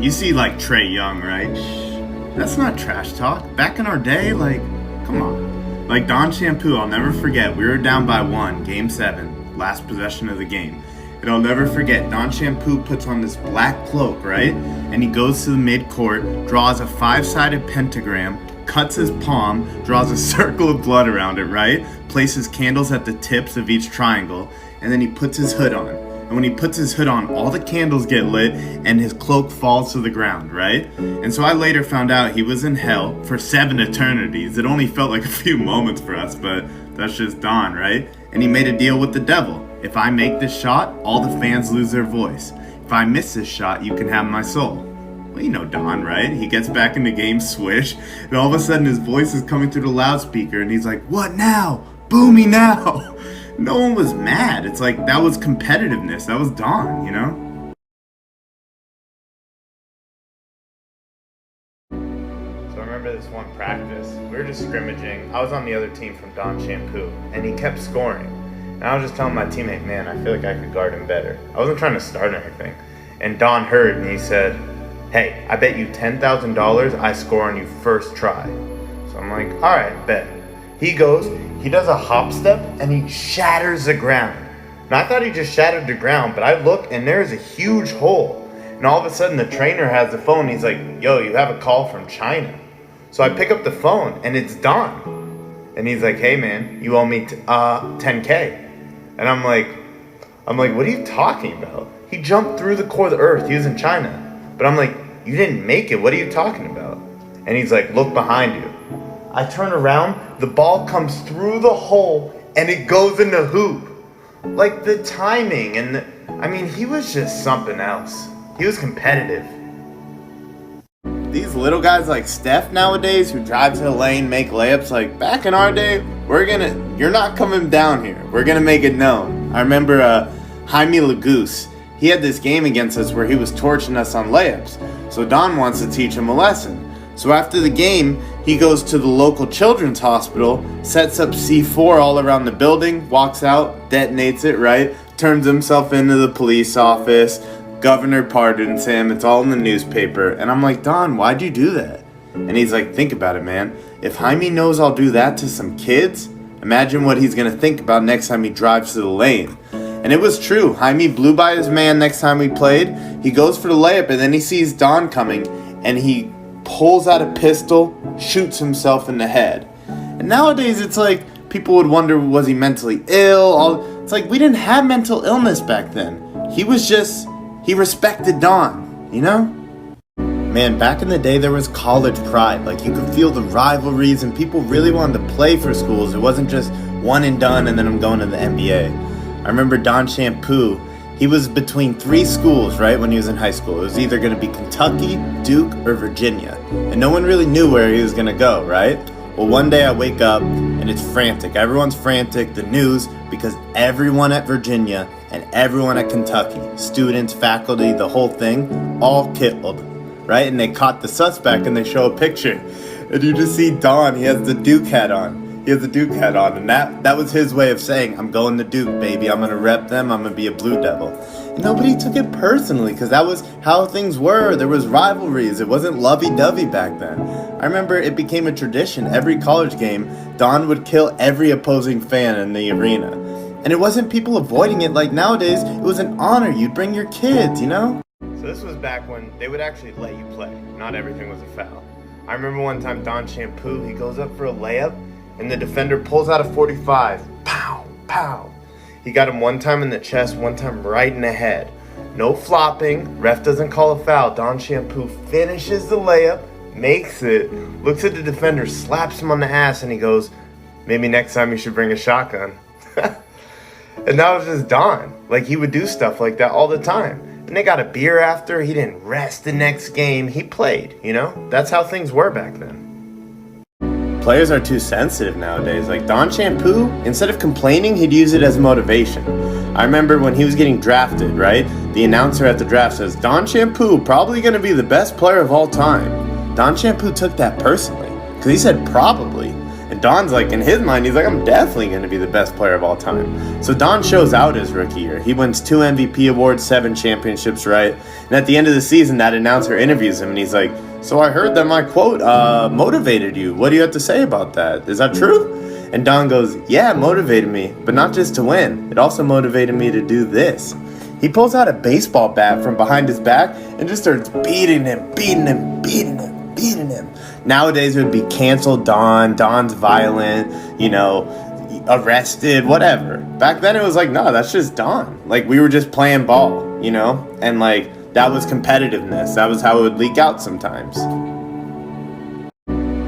You see like Trey Young, right? Shh, that's not trash talk. Back in our day, like, come on. Like Don Shampoo, I'll never forget. We were down by 1, game 7, last possession of the game. And I'll never forget, Don Shampoo puts on this black cloak, right? And he goes to the mid-court, draws a 5-sided pentagram, cuts his palm, draws a circle of blood around it, right? Places candles at the tips of each triangle, and then he puts his hood on. And when he puts his hood on, all the candles get lit and his cloak falls to the ground, right? And so I later found out he was in hell for 7 eternities. It only felt like a few moments for us, but that's just Don, right? And he made a deal with the devil. If I make this shot, all the fans lose their voice. If I miss this shot, you can have my soul. Well, you know Don, right? He gets back in the game, swish, and all of a sudden his voice is coming through the loudspeaker and he's like, "What now? Boo me now!" No one was mad. It's like, that was competitiveness. That was Don, you know? So I remember this one practice. We were just scrimmaging. I was on the other team from Don Shampoo, and he kept scoring. And I was just telling my teammate, man, I feel like I could guard him better. I wasn't trying to start anything. And Don heard, and he said, "Hey, I bet you $10,000 I score on you first try." So I'm like, all right, bet. He goes, he does a hop step, and he shatters the ground. And I thought he just shattered the ground, but I look, and there's a huge hole. And all of a sudden, the trainer has the phone. He's like, "Yo, you have a call from China." So I pick up the phone, and it's Don. And he's like, "Hey, man, you owe me 10K. And I'm like, what are you talking about? He jumped through the core of the earth. He was in China. But I'm like, you didn't make it. What are you talking about? And he's like, "Look behind you." I turn around, the ball comes through the hole, and it goes in the hoop. Like the timing he was just something else. He was competitive. These little guys like Steph nowadays who drive to the lane, make layups, like back in our day, you're not coming down here. We're gonna make it known. I remember Jaime Lagoose. He had this game against us where he was torching us on layups. So Don wants to teach him a lesson. So after the game, he goes to the local children's hospital, sets up C4 all around the building, walks out, detonates it, right? Turns himself into the police office. Governor pardons him. It's all in the newspaper. And I'm like, "Don, why'd you do that?" And he's like, "Think about it, man. If Jaime knows I'll do that to some kids, imagine what he's going to think about next time he drives to the lane." And it was true. Jaime blew by his man next time we played. He goes for the layup, and then he sees Don coming, and he pulls out a pistol, shoots himself in the head. And nowadays it's like people would wonder, was he mentally ill? It's like we didn't have mental illness back then. He respected Don, you know? Man, back in the day there was college pride. Like you could feel the rivalries and people really wanted to play for schools. It wasn't just one and done and then I'm going to the NBA. I remember Don Shampoo. He was between 3 schools, right, when he was in high school. It was either going to be Kentucky, Duke, or Virginia. And no one really knew where he was going to go, right? Well, one day I wake up, and it's frantic. Everyone's frantic, the news, because everyone at Virginia and everyone at Kentucky, students, faculty, the whole thing, all killed, right? And they caught the suspect, and they show a picture. And you just see Don, he has the Duke hat on. And that was his way of saying, "I'm going to Duke, baby. I'm going to rep them. I'm going to be a Blue Devil." And nobody took it personally because that was how things were. There was rivalries. It wasn't lovey-dovey back then. I remember it became a tradition. Every college game, Don would kill every opposing fan in the arena. And it wasn't people avoiding it like nowadays. It was an honor. You'd bring your kids, you know? So this was back when they would actually let you play. Not everything was a foul. I remember one time Don Shampoo, he goes up for a layup, and the defender pulls out a 45. Pow, pow. He got him one time in the chest, one time right in the head. No flopping. Ref doesn't call a foul. Don Shampoo finishes the layup, makes it, looks at the defender, slaps him on the ass, and he goes, "Maybe next time you should bring a shotgun." And that was just Don. Like, he would do stuff like that all the time. And they got a beer after. He didn't rest the next game. He played, you know? That's how things were back then. Players are too sensitive nowadays. Like Don Shampoo, instead of complaining, he'd use it as motivation. I remember when he was getting drafted, right? The announcer at the draft says, "Don Shampoo, probably going to be the best player of all time." Don Shampoo took that personally because he said probably. And Don's like, in his mind, he's like, I'm definitely going to be the best player of all time. So Don shows out his rookie year. He wins 2 MVP awards, 7 championships, right? And at the end of the season, that announcer interviews him, and he's like, so I heard that my quote motivated you. What do you have to say about that? Is that true? And Don goes, yeah, it motivated me, but not just to win. It also motivated me to do this. He pulls out a baseball bat from behind his back and just starts beating him. Nowadays, it would be canceled Don, Don's violent, arrested, whatever. Back then, it was like, no, that's just Don. Like, we were just playing ball, And, that was competitiveness. That was how it would leak out sometimes.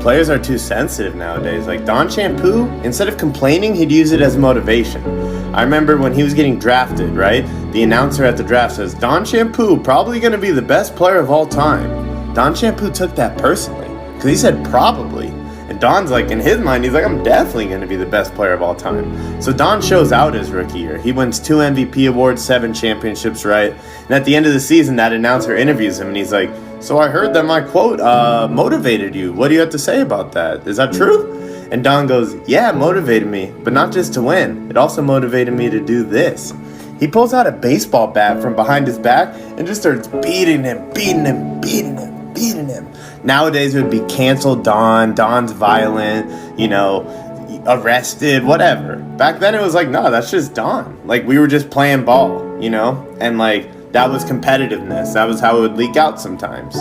Players are too sensitive nowadays. Like Don Shampoo, instead of complaining, he'd use it as motivation. I remember when he was getting drafted, right? The announcer at the draft says, Don Shampoo, probably going to be the best player of all time. Don Shampoo took that personally, because he said probably. And Don's like, in his mind, he's like, I'm definitely going to be the best player of all time. So Don shows out his rookie year. He wins 2 MVP awards, 7 championships, right? And at the end of the season, that announcer interviews him, and he's like, so I heard that my quote motivated you. What do you have to say about that? Is that true? And Don goes, yeah, it motivated me, but not just to win. It also motivated me to do this. He pulls out a baseball bat from behind his back and just starts beating him. Nowadays, it would be canceled Don, Don's violent, arrested, whatever. Back then, it was like, no, that's just Don. Like, we were just playing ball, And, that was competitiveness. That was how it would leak out sometimes.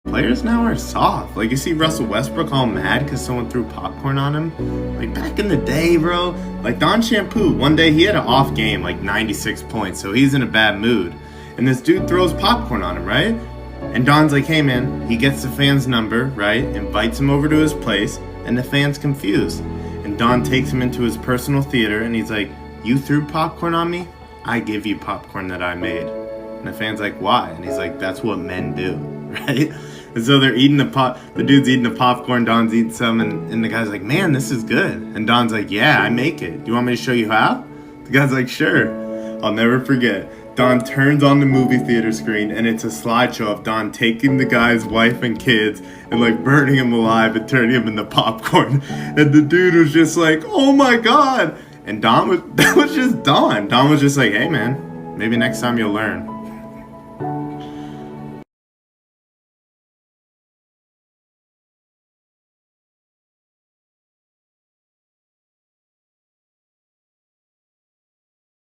Players now are soft. Like, you see Russell Westbrook all mad because someone threw popcorn on him. Like, back in the day, bro. Like, Don Shampoo, one day he had an off game, like 96 points. So he's in a bad mood. And this dude throws popcorn on him, right? And Don's like, hey, man. He gets the fan's number, right? Invites him over to his place. And the fan's confused. And Don takes him into his personal theater. And he's like, you threw popcorn on me? I give you popcorn that I made. And the fan's like, why? And he's like, that's what men do, right? And so they're eating the dude's eating the popcorn, Don's eating some, and the guy's like, man, this is good. And Don's like, yeah, I make it. Do you want me to show you how? The guy's like, sure. I'll never forget. Don turns on the movie theater screen, and it's a slideshow of Don taking the guy's wife and kids and burning him alive and turning him into popcorn. And the dude was just like, oh my God. And that was just Don. Don was just like, hey man, maybe next time you'll learn.